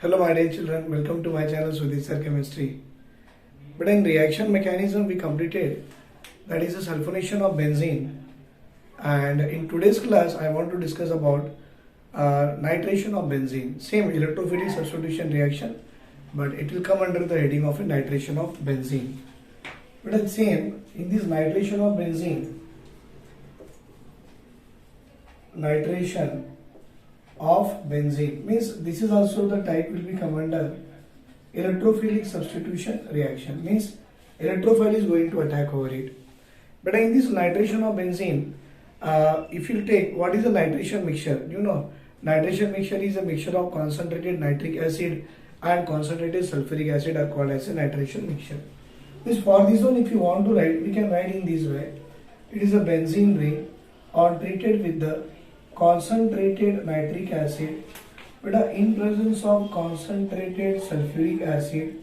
Hello my dear children, welcome to my channel Sudhir Sir Chemistry. But in reaction mechanism we completed, that is a sulfonation of benzene, and in today's class I want to discuss about nitration of benzene. Same electrophilic substitution reaction, but it will come under the heading of a nitration of benzene. But the same in this nitration of benzene, means this is also the type will be come under electrophilic substitution reaction, means electrophile is going to attack over it. But in this nitration of benzene, if you take what is a nitration mixture, you know nitration mixture is a mixture of concentrated nitric acid and concentrated sulfuric acid are called as a nitration mixture. Means for this one if you want to write, we can write in this way. It is a benzene ring or treated with the concentrated nitric acid but in presence of concentrated sulfuric acid,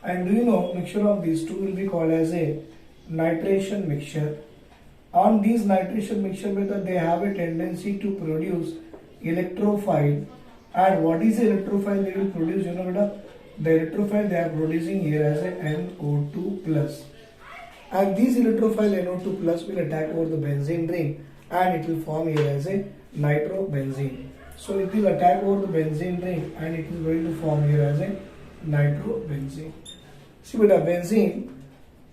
and do you know mixture of these two will be called as a nitration mixture. On these nitration mixture method they have a tendency to produce electrophile, and what is the electrophile they will produce, you know the electrophile they are producing here as a NO2 plus, and this electrophile NO2 plus will attack over the benzene ring and it will form here as a nitrobenzene. So it will attack over the benzene ring and it is going to form here as a nitrobenzene. See with a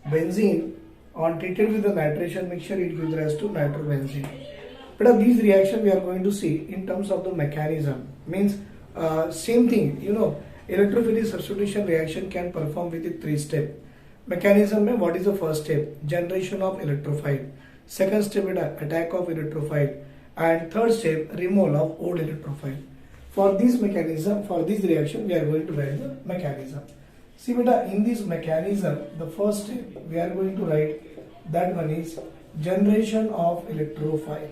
benzene on treated with the nitration mixture it gives rise to nitrobenzene. But these reaction we are going to see in terms of the mechanism, means same thing, you know electrophilic substitution reaction can perform with a 3-step mechanism. Mein what is the first step? Generation of electrophile. Second step is attack of electrophile, and third step removal of old electrophile. For this mechanism, for this reaction we are going to write the mechanism. See beta, in this mechanism the first step we are going to write, that one is generation of electrophile.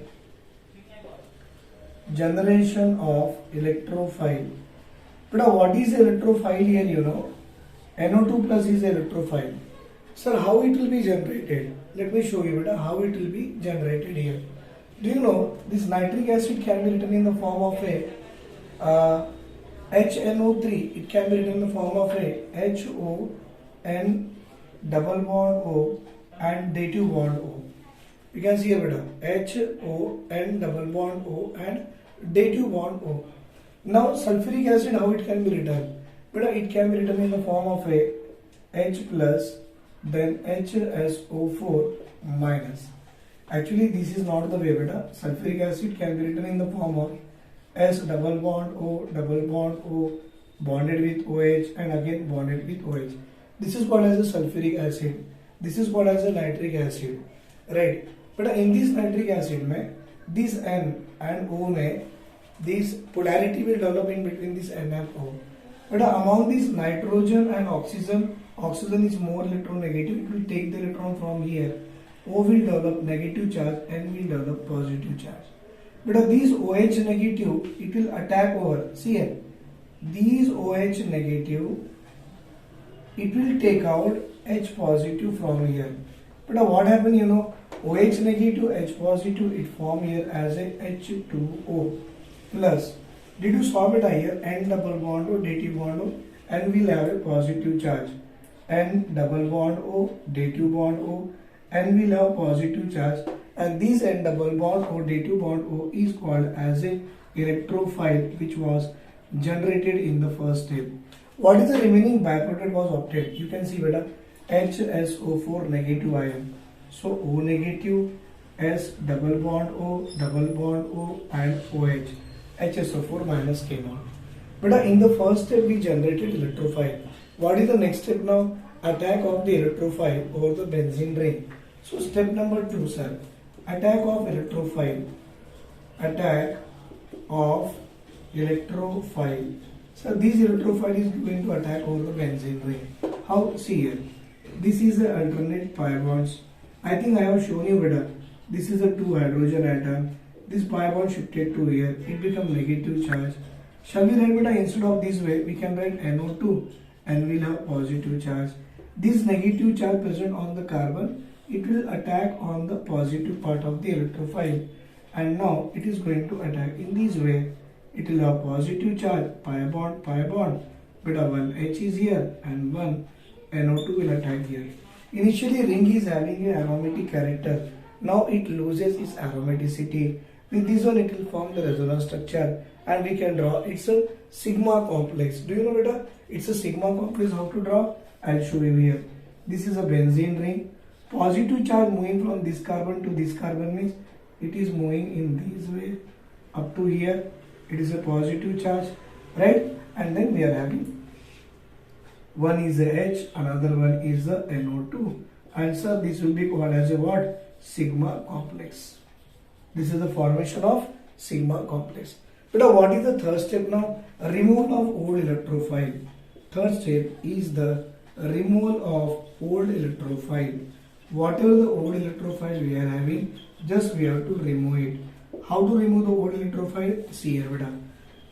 Generation of electrophile. But what is electrophile here, you know NO2 plus is electrophile. Sir, how it will be generated? Let me show you how it will be generated here. Do you know this nitric acid can be written in the form of a HNO3. It can be written in the form of a HON double bond O and dative bond O. You can see here HON double bond O and dative bond O. Now sulfuric acid, how it can be written? It can be written in the form of a H plus then HSO4 minus. Actually this is not the way beta. Sulfuric acid can be written in the form of S double bond O bonded with OH and again bonded with OH. This is called as a sulfuric acid. This is called as a nitric acid, right? But in this nitric acid mein, this N and O mein, this polarity will develop in between this N and O. But among this nitrogen and oxygen is more electronegative. It will take the electron from here. O will develop negative charge, N will develop positive charge. But these OH negative, it will attack over. See here, these OH negative, it will take out H positive from here. But what happened, you know, OH negative, H positive, it form here as a H2O plus. Did you saw it here? N double bond O, dative bond O, and will have a positive charge. N double bond O, dative bond O, and will have positive charge. And this N double bond O, dative bond O is called as a electrophile, which was generated in the first step. What is the remaining byproduct was obtained? You can see beta HSO4 negative ion. So O negative, S double bond O and OH. HSO4 minus came out. But in the first step we generated electrophile. What is the next step now? Attack of the electrophile over the benzene ring. So step number 2, sir. Attack of electrophile. Attack of electrophile. So this electrophile is going to attack over the benzene ring. How? See here. This is the alternate pi bonds. I think I have shown you better. This is a 2 hydrogen atom. This pi bond shifted to here, it becomes negative charge. Shall we write beta instead of this way? We can write NO2 and we'll have positive charge. This negative charge present on the carbon, it will attack on the positive part of the electrophile, and now it is going to attack in this way. It will have positive charge, pi bond, beta one H is here and one NO2 will attack here. Initially ring is having an aromatic character. Now it loses its aromaticity. With this one it will form the resonance structure and we can draw. It's a sigma complex. Do you know beta? It's a sigma complex. How to draw? I'll show you here. This is a benzene ring. Positive charge moving from this carbon to this carbon means it is moving in this way up to here. It is a positive charge, right? And then we are having one is a H, another one is a NO2. And so this will be called as a what? Sigma complex. This is the formation of sigma complex. But what is the third step now? Removal of old electrophile. Third step is the removal of old electrophile. Whatever the old electrophile we are having, just we have to remove it. How to remove the old electrophile? See here, beta.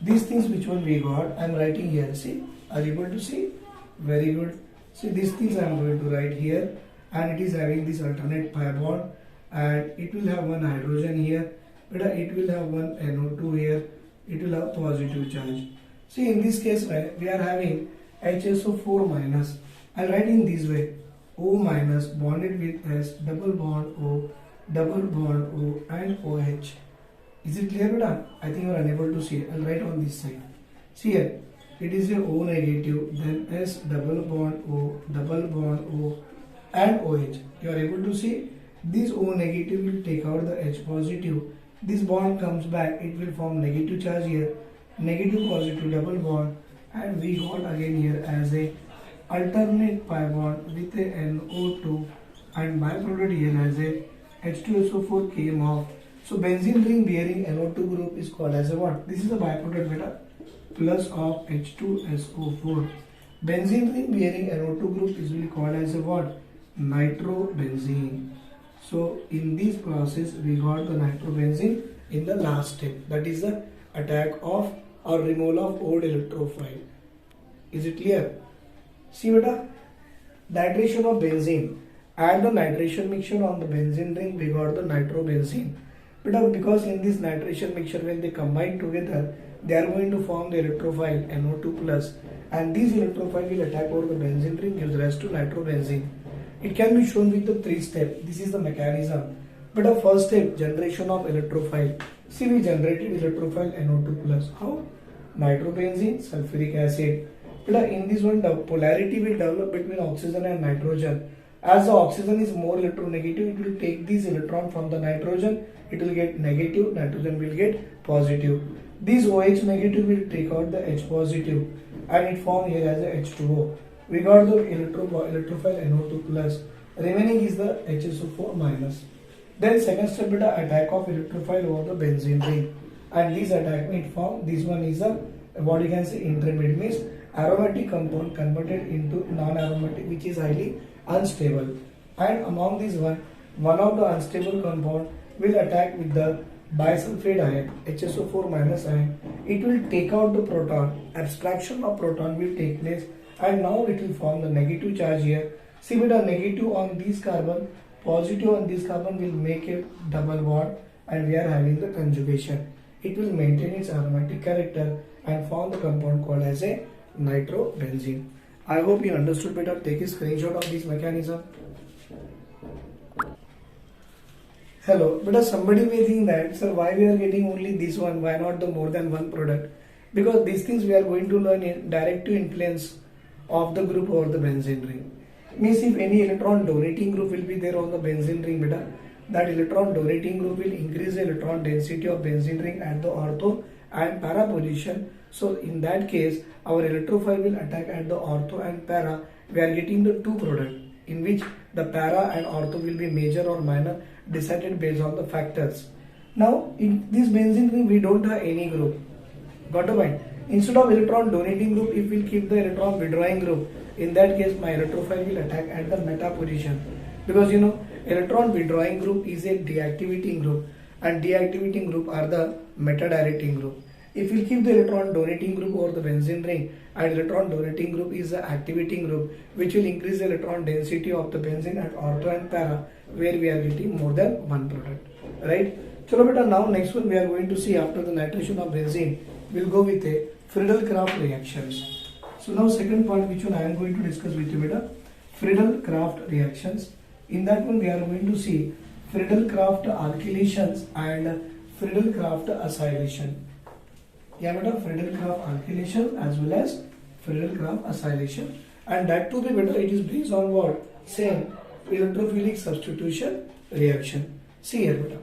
These things which one we got, I am writing here. See, are you able to see? Very good. See, these things I am going to write here, and it is having this alternate pi bond, and it will have one hydrogen here. Beta, it will have one NO2 here. It will have positive charge. See, in this case, we are having HSO4 minus. I write in this way. O minus bonded with S, double bond O, and OH. Is it clear, beta? I think you are unable to see. I'll write on this side. See here, it is a O negative, then S, double bond O, and OH. You are able to see this O negative will take out the H positive. This bond comes back, it will form negative charge here, negative positive double bond, and we got again here as a alternate pi bond with a NO2 and byproduct here as a H2SO4 came off. So benzene ring bearing NO2 group is called as a what? This is a byproduct beta plus of H2SO4. Benzene ring bearing NO2 group is really called as a what? Nitrobenzene. So in this process we got the nitrobenzene in the last step, that is the attack of or removal of old electrophile. Is it clear? See beta, nitration of benzene. Add the nitration mixture on the benzene ring, we got the nitrobenzene. But because in this nitration mixture when they combine together, they are going to form the electrophile NO2 plus, and this electrophile will attack over the benzene ring, gives rise to nitrobenzene. It can be shown with the three steps. This is the mechanism. But the first step, generation of electrophile. See, we generated electrophile NO2 plus. How? Nitrobenzene, sulfuric acid. But in this one, the polarity will develop between oxygen and nitrogen. As the oxygen is more electronegative, it will take this electron from the nitrogen. It will get negative, nitrogen will get positive. This OH negative will take out the H positive and it forms here as a H2O. We got the electrophile NO2 plus. Remaining is the HSO4 minus. Then second step beta, attack of electrophile over the benzene ring. And this attack will form, this one is a what you can say intermediate, means aromatic compound converted into non-aromatic, which is highly unstable. And among these one of the unstable compound will attack with the bisulfide ion, HSO4 minus ion. It will take out the proton, abstraction of proton will take place, and now it will form the negative charge here. See beta, negative on this carbon, positive on this carbon will make a double bond, and we are having the conjugation. It will maintain its aromatic character and form the compound called as a nitrobenzene. I hope you understood better. Take a screenshot of this mechanism. Hello, but somebody may think that, sir, why we are getting only this one, why not the more than one product? Because these things we are going to learn in direct influence of the group over the benzene ring. Means if any electron donating group will be there on the benzene ring beta, that electron donating group will increase the electron density of benzene ring at the ortho and para position. So in that case, our electrophile will attack at the ortho and para. We are getting the two products in which the para and ortho will be major or minor, decided based on the factors. Now in this benzene ring we don't have any group. Got the point? Instead of electron donating group, if we will keep the electron withdrawing group, in that case my electrophile will attack at the meta position. Because you know, electron withdrawing group is a deactivating group, and deactivating group are the meta directing group. If we keep the electron donating group over the benzene ring, and electron donating group is the activating group, which will increase the electron density of the benzene at ortho and para, where we are getting more than one product, right? So beta, now next one we are going to see after the nitration of benzene, we'll go with a Friedel-Crafts reactions. So now second part which one I am going to discuss with you beta, Friedel-Crafts reactions. In that one we are going to see Friedel-Crafts alkylations and Friedel-Crafts acylation. Yeah beta, Friedel-Crafts alkylation as well as Friedel-Crafts acylation, and that too be better, it is based on what? Same electrophilic substitution reaction. See here beta,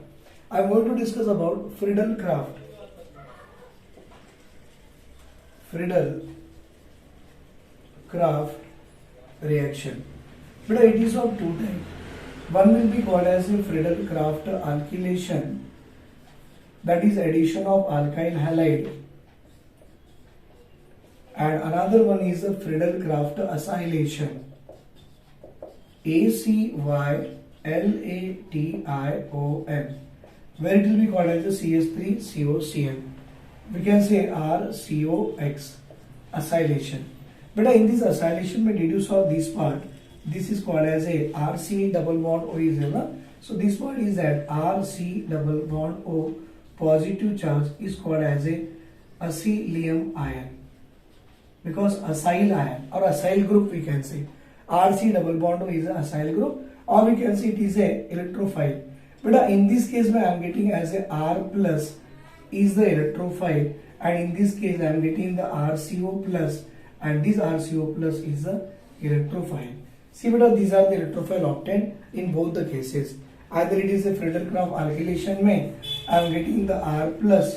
I am going to discuss about Friedel-Crafts reaction. But it is of two types. One will be called as a Friedel-Crafts alkylation, that is addition of alkyl halide, and another one is the Friedel-Crafts acylation, ACYLATION, where it will be called as the CH3COCl. We can say RCOX acylation. But in this acylation, did you saw this part? This is called as a RC double bond O is there. So this part is that RC double bond O positive charge is called as a acylium ion, because acyl ion or acyl group we can say. RC double bond O is a acyl group, or we can say it is a electrophile. But in this case I am getting as a R plus is the electrophile, and in this case I am getting the RCO plus, and this RCO plus is the electrophile. See beta, these are the electrophile obtained in both the cases. Either it is a Friedel-Crafts alkylation mein I am getting the R plus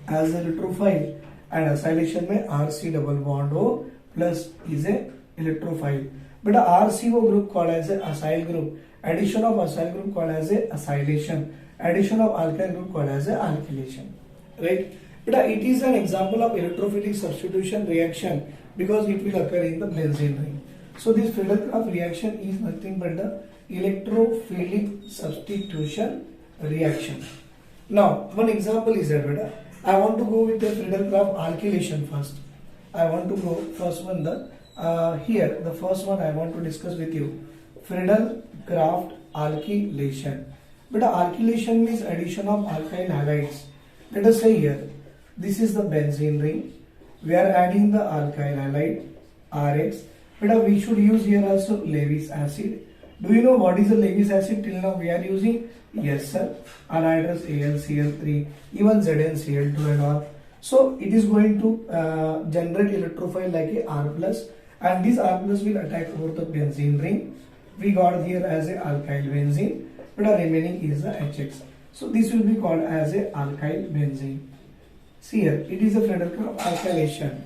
as the electrophile, and acylation mein RC double bond O plus is a electrophile. But a RCO group called as a acyl group, addition of acyl group called as a acylation, addition of alkyl group called as a alkylation, right? But it is an example of electrophilic substitution reaction because it will occur in the benzene ring. So this Friedel-Crafts reaction is nothing but the electrophilic substitution reaction. Now one example is that beta, I want to go with the Friedel-Crafts alkylation first. I want to go first one here the first one I want to discuss with you, Friedel-Crafts alkylation. But alkylation means addition of alkyl halides. Let us say here, this is the benzene ring. We are adding the alkyl halide RX. But we should use here also Lewis acid. Do you know what is the Lewis acid till now we are using? Yes sir, anhydrous AlCl3, even ZnCl2 and all. So it is going to generate electrophile like a R plus, and this R plus will attack over the benzene ring. We got here as a alkyl benzene, but the remaining is the HX. So this will be called as a alkyl benzene. See here, it is a Friedel-Crafts alkylation.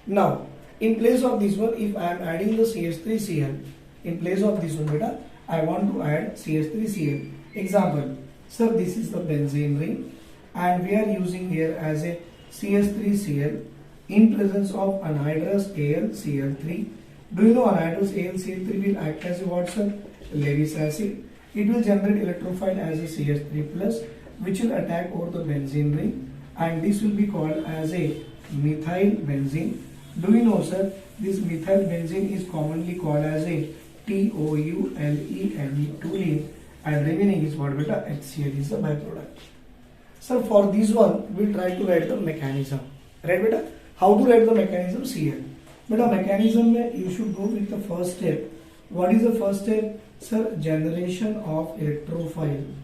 Now, in place of this one, if I am adding the CH3Cl, in place of this one beta, I want to add CH3Cl. Example, sir, this is the benzene ring, and we are using here as a CH3Cl in presence of anhydrous AlCl3. Do you know anhydrous AlCl3 will act as a what sir? Lewis acid. It will generate electrophile as a CH3 plus, which will attack over the benzene ring, and this will be called as a methyl benzene. Do you know sir, this methyl benzene is commonly called as a TOULENE, toluene, and remaining is what beta? HCl is the byproduct. So for this one we'll try to write the mechanism, right beta? How to write the mechanism? See here. But a mechanism you should go with the first step. What is the first step? Sir, generation of electrophile.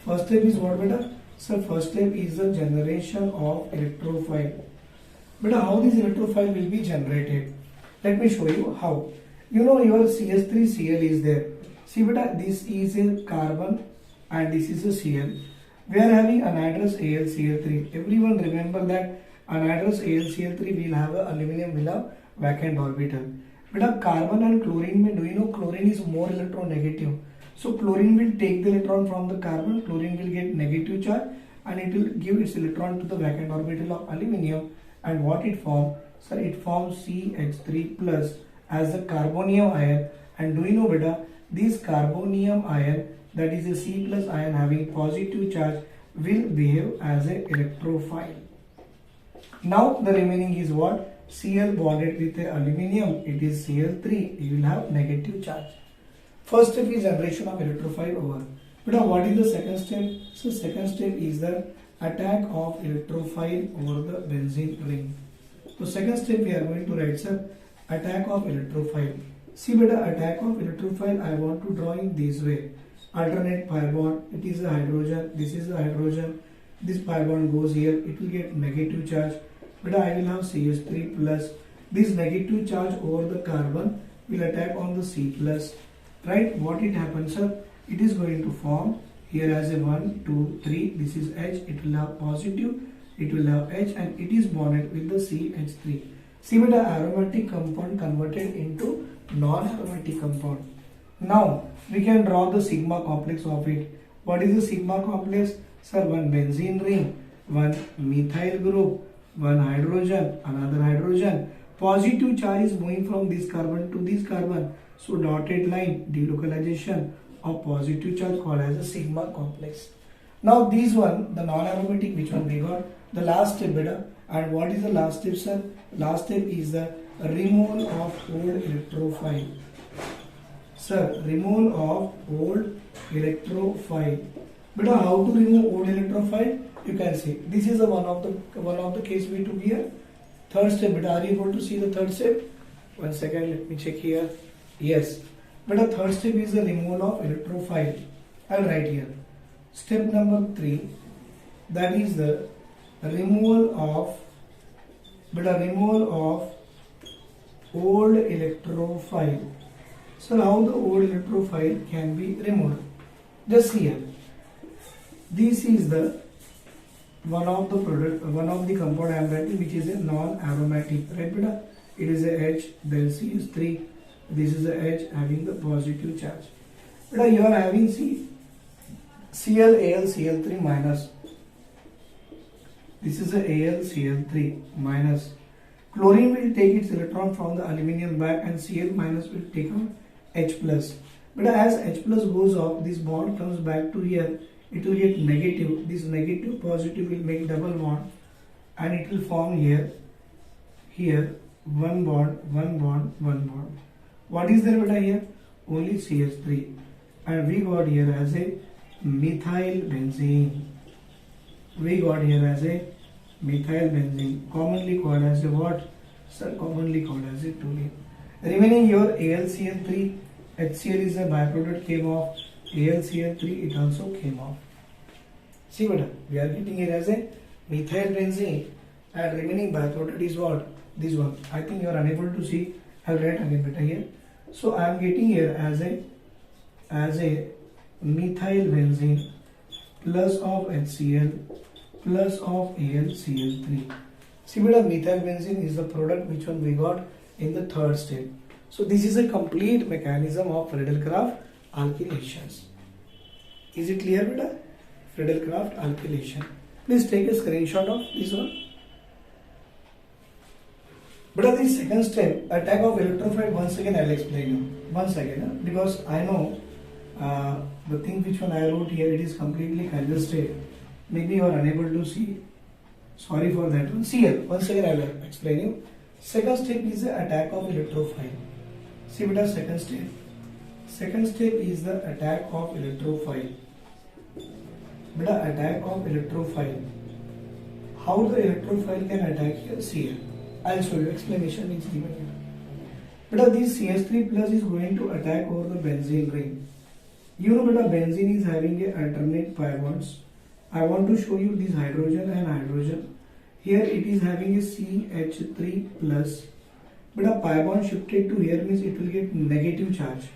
First step is what beta? Sir, first step is the generation of electrophile. But how this electrophile will be generated? Let me show you how. You know your CH3Cl is there. See beta, this is a carbon and this is a Cl. We are having anhydrous AlCl3. Everyone remember that anhydrous AlCl3 will have a aluminum will have vacant orbital. But a carbon and chlorine, do you know chlorine is more electronegative? So chlorine will take the electron from the carbon, chlorine will get negative charge, and it will give its electron to the vacant orbital of aluminum. And what it forms? Sir, it forms CH3 plus as a carbonium ion. And do you know beta, this carbonium ion, that is a C plus ion having positive charge, will behave as a electrophile. Now the remaining is what? Cl bonded with a aluminum, it is Cl3, it will have negative charge. First step is generation of electrophile over. But what is the second step? So second step is the attack of electrophile over the benzene ring. So second step we are going to write, sir, attack of electrophile. See beta, attack of electrophile I want to draw in this way. Alternate pi bond, it is a hydrogen, this is a hydrogen, this pi bond goes here, it will get negative charge, but I will have CH3 plus. This negative charge over the carbon will attack on the C plus, right? What it happens, sir? It is going to form here as a 1, 2, 3, this is H, it will have positive, it will have H, and it is bonded with the CH3. See beta, aromatic compound converted into non-aromatic compound. Now we can draw the sigma complex of it. What is the sigma complex? Sir, one benzene ring, one methyl group, one hydrogen, another hydrogen. Positive charge is moving from this carbon to this carbon. So dotted line, delocalization of positive charge called as a sigma complex. Now this one, the non-aromatic, which one we got? The last step beta. And what is the last step, sir? Last step is the removal of old electrophile. Sir, removal of old electrophile. Beta, how to remove old electrophile? You can see this is the one of the case we took here. Third step, beta, are you able to see the third step? One second, let me check here. Yes, beta, third step is the removal of electrophile. I'll write here. Step number 3, that is the removal of old electrophile. So how the old electrophile can be removed? Just here. This is the one of the compound I am writing, which is a non-aromatic, right beta? It is a H, then CH3. This is a H having the positive charge. Beta, you are having Cl, Al, Cl3 minus. This is a AlCl3 minus. Chlorine will take its electron from the aluminium back, and Cl minus will take on H plus. But as H plus goes off, this bond comes back to here. It will get negative. This negative positive will make double bond, and it will form here one bond, one bond, one bond. What is there beta here? Only CH3, and we got here as a methyl benzene. We got here as a methyl benzene, commonly called as a what? Sir, commonly called as a toluene. Remaining your AlCl3, HCl is a byproduct came off, AlCl3 it also came off. See what we are getting here as a methyl benzene, and remaining byproduct is what? This one. I think you are unable to see. I'll write again better here. So I am getting here as a methyl benzene plus of HCl plus of AlCl3. See beta, methyl benzene is the product which one we got in the third step. So this is a complete mechanism of Friedel-Crafts alkylations. Is it clear beta? Friedel-Crafts alkylation. Please take a screenshot of this one. But the second step, attack of electrophile, once again I will explain you. Once again, because I know the thing which one I wrote here, it is completely congested. Maybe you are unable to see. Sorry for that one. See here, once again I will explain you. Second step is the attack of electrophile. See beta, second step. Second step is the attack of electrophile. Beta, attack of electrophile. How the electrophile can attack here? See here. I will show you. Explanation is given here. Beta, this CH3 plus is going to attack over the benzene ring. You know beta, benzene is having a alternate pi bonds. I want to show you this hydrogen and hydrogen. Here it is having a CH3 plus. But a pi bond shifted to here means it will get negative charge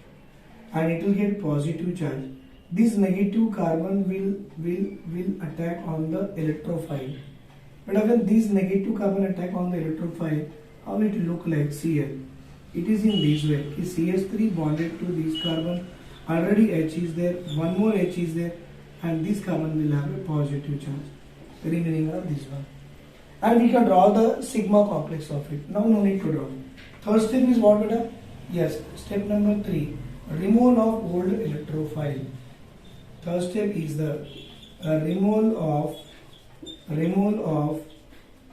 and it will get positive charge. This negative carbon will attack on the electrophile. But when this negative carbon attack on the electrophile, how it look like? See here. It is in this way. CH3 bonded to this carbon. Already H is there. One more H is there. And this carbon will have a positive charge. Remaining of this one. And we can draw the sigma complex of it. Now no need to draw. Third step is what beta? Yes, step number 3. Removal of old electrophile. Third step is the removal of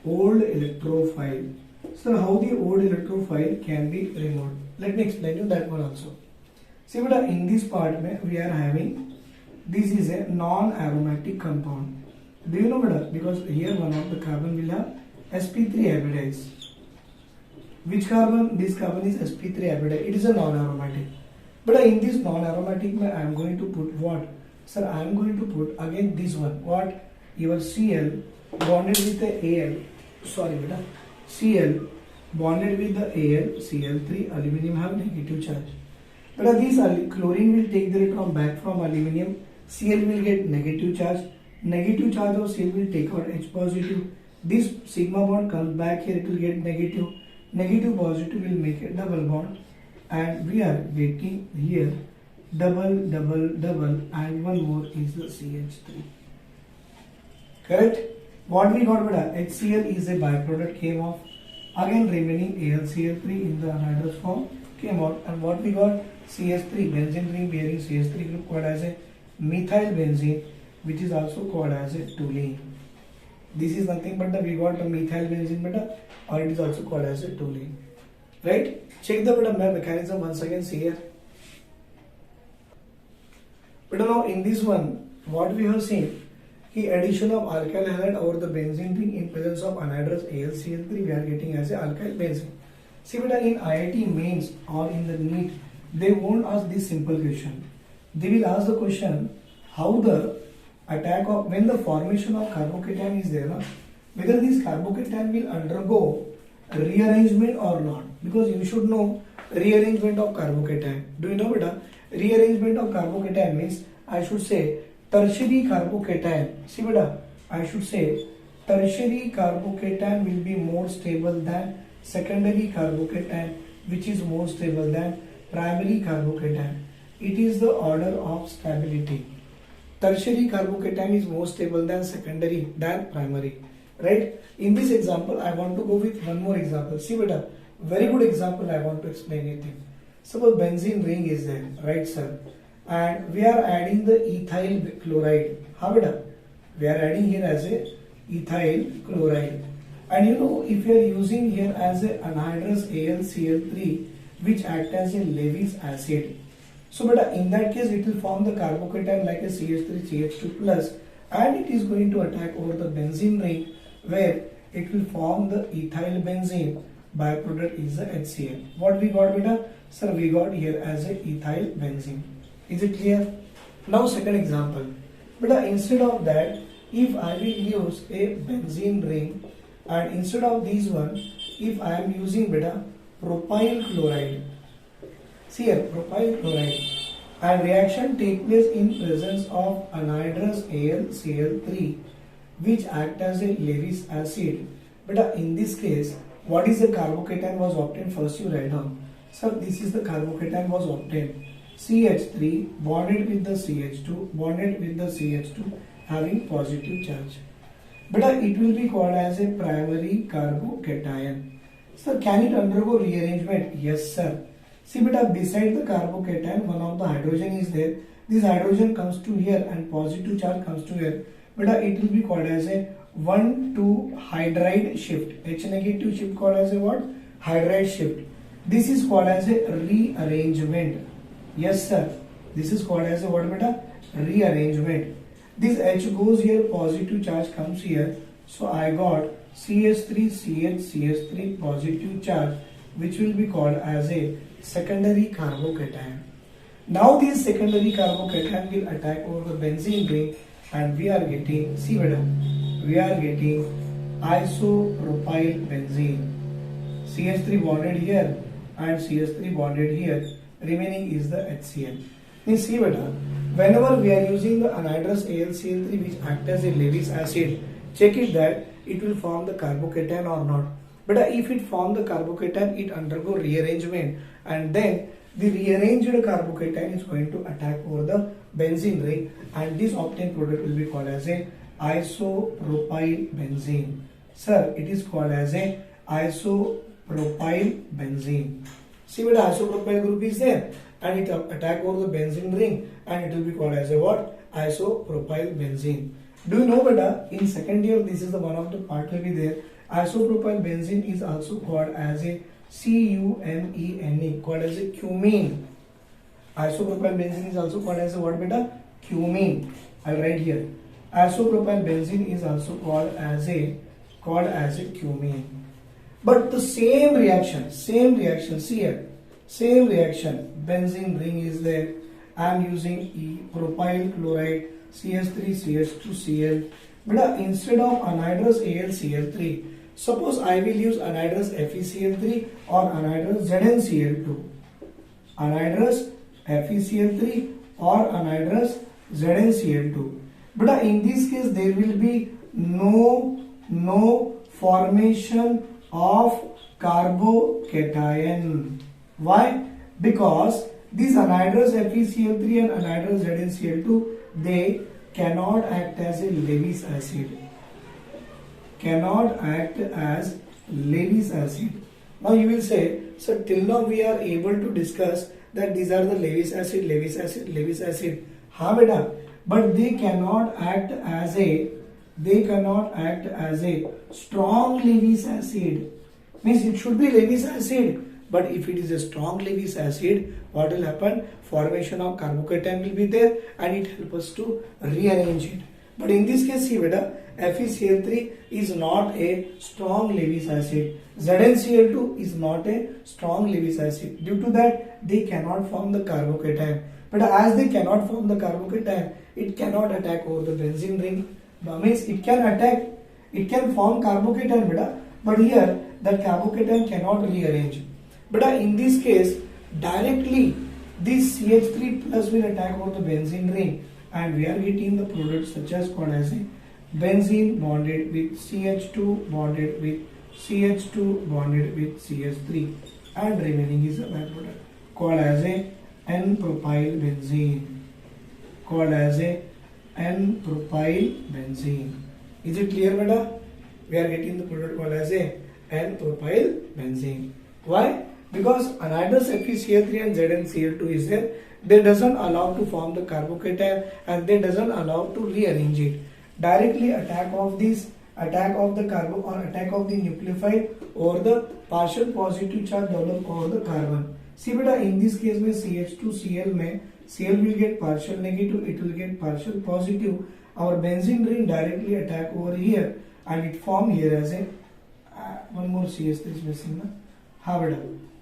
old electrophile. So how the old electrophile can be removed? Let me explain you that one also. See beta, in this part we are having, this is a non-aromatic compound. Do you know beta? Because here one of the carbon will have sp3 hybridized. Which carbon? This carbon is sp3 amido. It is a non-aromatic. But in this non-aromatic, I am going to put what? Sir, I am going to put again this one. What? Your Cl bonded with the Al. Sorry, beta. Cl bonded with the Al, Cl3, aluminum have negative charge. But this chlorine will take the electron back from aluminum. Cl will get negative charge. Negative charge of Cl will take out H positive. This sigma bond comes back here, it will get negative. Negative positive will make a double bond. And we are getting here double, double, double, and one more is the CH3. Correct? What we got, beta? HCl is a byproduct came off. Again remaining AlCl3 in the anhydrous form came out, and what we got? CH3, benzene ring bearing CH3 group called as a methyl benzene, which is also called as a toluene. This is nothing but we got the methyl benzene beta, or it is also called as a toluene. Right? Check the beta mechanism once again. See here. But now in this one, what we have seen, the addition of alkyl halide over the benzene ring in presence of anhydrous AlCl3, we are getting as a alkyl benzene. See, but in IIT mains or in the NEET, they won't ask this simple question. They will ask the question, how the attack of, when the formation of carbocation is there, whether this carbocation will undergo rearrangement or not. Because you should know rearrangement of carbocation. Do you know, beta? Rearrangement of carbocation means, I should say, tertiary carbocation. See, beta, I should say tertiary carbocation will be more stable than secondary carbocation, which is more stable than primary carbocation. It is the order of stability. Tertiary carbocation is more stable than secondary than primary. Right? In this example, I want to go with one more example. See, beta, very good example I want to explain it. Suppose benzene ring is there, right, sir? And we are adding the ethyl chloride. How, beta? We are adding here as a ethyl chloride. And you know, if you are using here as a anhydrous AlCl3, which act as a Lewis acid. So, beta, in that case, it will form the carbocation like a CH3, CH2 plus, and it is going to attack over the benzene ring, where it will form the ethyl benzene. Byproduct is the HCl. What we got, beta? Sir, we got here as a ethyl benzene. Is it clear? Now, second example. Beta, instead of that, if I will use a benzene ring, and instead of this one, if I am using, beta, propyl chloride. See here, propyl chloride, and reaction take place in presence of anhydrous AlCl3, which act as a Lewis acid. But in this case, what is the carbocation was obtained? First you write down. So this is the carbocation was obtained. CH3 bonded with the CH2, bonded with the CH2 having positive charge. But it will be called as a primary carbocation. Sir, can it undergo rearrangement? Yes, sir. See, beta, beside the carbocation, one of the hydrogen is there. This hydrogen comes to here and positive charge comes to here. Beta, it will be called as a 1,2 hydride shift. H negative shift called as a what? Hydride shift. This is called as a rearrangement. Yes, sir. This is called as a what, beta? Rearrangement. This H goes here, positive charge comes here. So I got CH3, CH, CH3 positive charge, which will be called as a secondary carbocation. Now this secondary carbocation will attack over the benzene ring, and we are getting, see, madam, we are getting isopropyl benzene. CH3 bonded here and CH3 bonded here. Remaining is the HCl. Now see, beta, whenever we are using the anhydrous AlCl3, which acts as a Lewis acid, check it that it will form the carbocation or not. But if it form the carbocation, it undergo rearrangement, and then the rearranged carbocation is going to attack over the benzene ring, and this obtained product will be called as a isopropyl benzene. Sir, it is called as a isopropyl benzene. See, what isopropyl group is there, and it attack over the benzene ring, and it will be called as a what? Isopropyl benzene. Do you know, beta, in second year, this is the one of the part will be there. Isopropyl benzene is also called as a CUMENE, called as a cumene. Isopropyl benzene is also called as a what, beta? Cumene. I'll write here. Isopropyl benzene is also called as a cumene. But the same reaction, see here, same reaction, benzene ring is there. I am using E, propyl chloride, CH3, CH2Cl. But instead of anhydrous AlCl3, suppose I will use anhydrous FeCl3 or anhydrous ZnCl2. Anhydrous FeCl3 or anhydrous ZnCl2. But in this case there will be no formation of carbocation. Why? Because these anhydrous FeCl3 and anhydrous ZnCl2, they cannot act as a Lewis acid. Cannot act as Lewis acid. Now you will say, so till now we are able to discuss that these are the Lewis acid, Lewis acid, Lewis acid. हाँ बेटा, but they cannot act as a strong Lewis acid. Means it should be Lewis acid, but if it is a strong Lewis acid, what will happen? Formation of carbocation will be there and it helps us to rearrange it. But in this case, see beta, FeCl3 is not a strong Lewis acid. ZnCl2 is not a strong Lewis acid. Due to that, they cannot form the carbocation. But as they cannot form the carbocation, it cannot attack over the benzene ring. Means it can attack, it can form carbocation, beta, but here that carbocation cannot rearrange. But in this case, directly this CH3 plus will attack over the benzene ring, and we are getting the product such as called as a benzene bonded with CH2 bonded with CH2 bonded with CH3, and remaining is a byproduct called as a N-propyl benzene. Called as a N-propyl benzene. Is it clear, beta? We are getting the product called as a N-propyl benzene. Why? Because anhydrous FeCl3 and ZnCl2 is there. They doesn't allow to form the carbocation and they doesn't allow to rearrange it. Directly attack of the nucleophile or the partial positive charge develop over the carbon. See beta, in this case में CH2Cl में Cl will get partial negative, it will get partial positive. Our benzene ring directly attack over here and it form here as a one more CH3 is missing na? हाँ बेटा,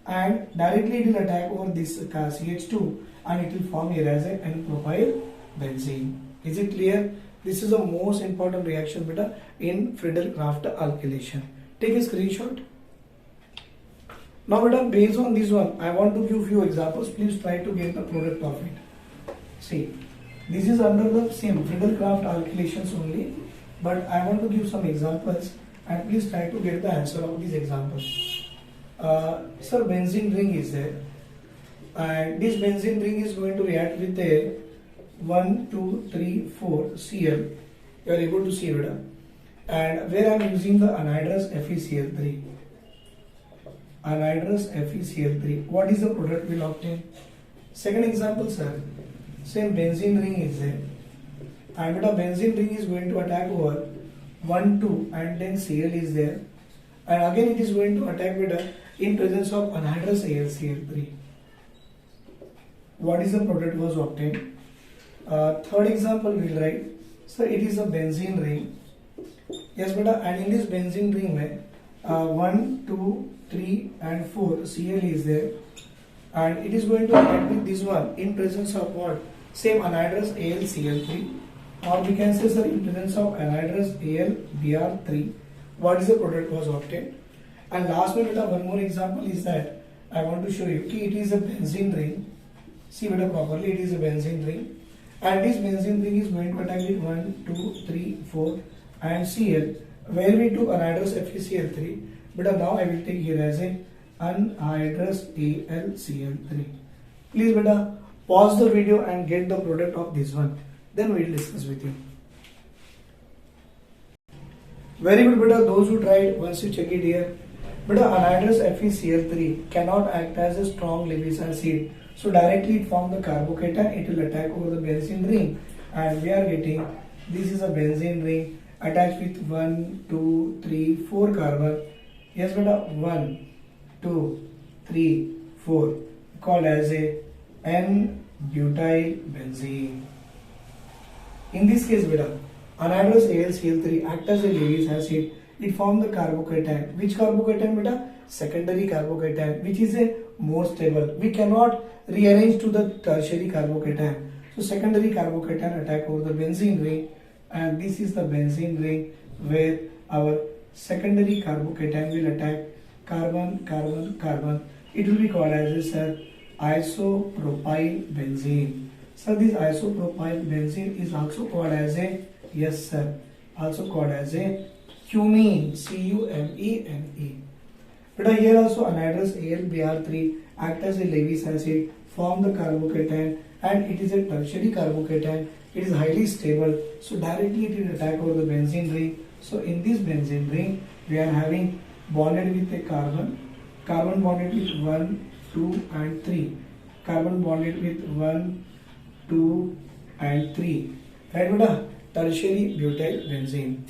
and directly it will attack over this CH2 and it will form here as a N-propyl benzene. Is it clear? This is the most important reaction beta in Friedel-Crafts alkylation. Take a screenshot. Now beta, based on this one, I want to give few examples. Please try to get the product of it. See, this is under the same Friedel-Crafts alkylations only, but I want to give some examples and please try to get the answer of these examples. Sir, benzene ring is there and this benzene ring is going to react with a 1, 2, 3, 4 Cl. You are able to see beta, and where I am using the anhydrous FeCl3. Anhydrous FeCl3. What is the product we will obtain? Second example, sir. Same benzene ring is there, and beta benzene ring is going to attack over 1, 2, and then Cl is there, and again it is going to attack beta in presence of anhydrous AlCl3. What is the product was obtained? Third example we will write. So it is a benzene ring. Yes beta, and in this benzene ring mein 1, 2, 3 and 4 Cl is there, and it is going to attack with this one in presence of what? Same anhydrous AlCl3, or we can say sir in presence of anhydrous AlBr3. What is the product was obtained? And last one beta, one more example is that I want to show you ki it is a benzene ring. See beta properly, it is a benzene ring, and this benzene ring is going to attack with 1, 2, 3, 4 and Cl, where we took anhydrous FeCl3, but now I will take here as a anhydrous AlCl3. Please beta pause the video and get the product of this one, then we will discuss with you. Very good beta, those who tried, once you check it here. Beta, anhydrous FeCl3 cannot act as a strong Lewis acid, so directly it form the carbocation, it will attack over the benzene ring, and we are getting this is a benzene ring attached with 1, 2, 3, 4 carbon. Yes beta, 1, 2, 3, 4 called as a N-butyl benzene. In this case beta, anhydrous AlCl3 act as a Lewis acid. it form the carbocation. Which carbocation beta? Secondary carbocation, which is a more stable. We cannot rearrange to the tertiary carbocation. So secondary carbocation attack over the benzene ring, and this is the benzene ring where our secondary carbocation will attack carbon, carbon, carbon. It will be called as a isopropyl benzene. So this isopropyl benzene is also called as a, yes sir, also called as a cumene, C-U-M-E-N-E. But here also anhydrous AlBr3 act as a Lewis acid, form the carbocation, and it is a tertiary carbocation. It is highly stable, so directly it will attack over the benzene ring. So in this benzene ring, we are having bonded with a carbon, carbon bonded with 1, 2 and 3, carbon bonded with 1, 2 and 3. Right, beta? Tertiary butyl benzene.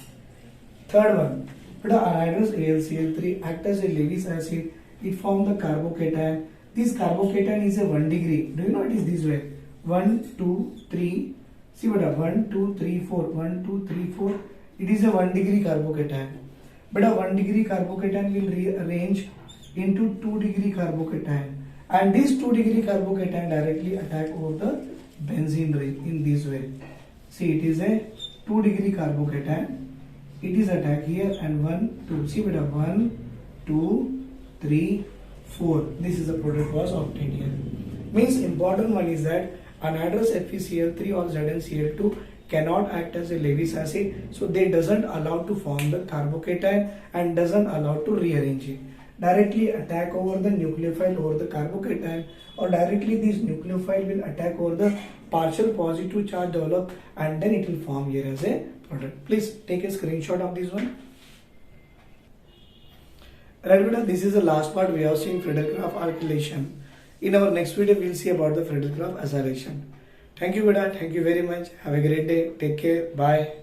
Third one, beta, anhydrous AlCl3 act as a Lewis acid. It form the carbocation. This carbocation is a 1 degree. Do you know it is this way? 1, 2, 3. See beta, 1, 2, 3, 4. 1, 2, 3, 4. It is a 1 degree carbocation. But a 1 degree carbocation will rearrange into 2 degree carbocation. And this 2 degree carbocation directly attack over the benzene ring in this way. See, it is a 2 degree carbocation. It is attack here and 1, 2. See beta, 1, 2, 3, 4. This is the product was obtained here. Means important one is that anhydrous FeCl3 or ZnCl2 cannot act as a Lewis acid, so they doesn't allow to form the carbocation and doesn't allow to rearrange it. Directly attack over the nucleophile over the carbocation, or directly this nucleophile will attack over the partial positive charge develop, and then it will form here as a product. Please take a screenshot of this one. Right, beta, this is the last part. We have seen Friedel-Crafts alkylation. In our next video, we will see about the Friedel-Crafts acylation. Thank you, beta. Thank you very much. Have a great day. Take care. Bye.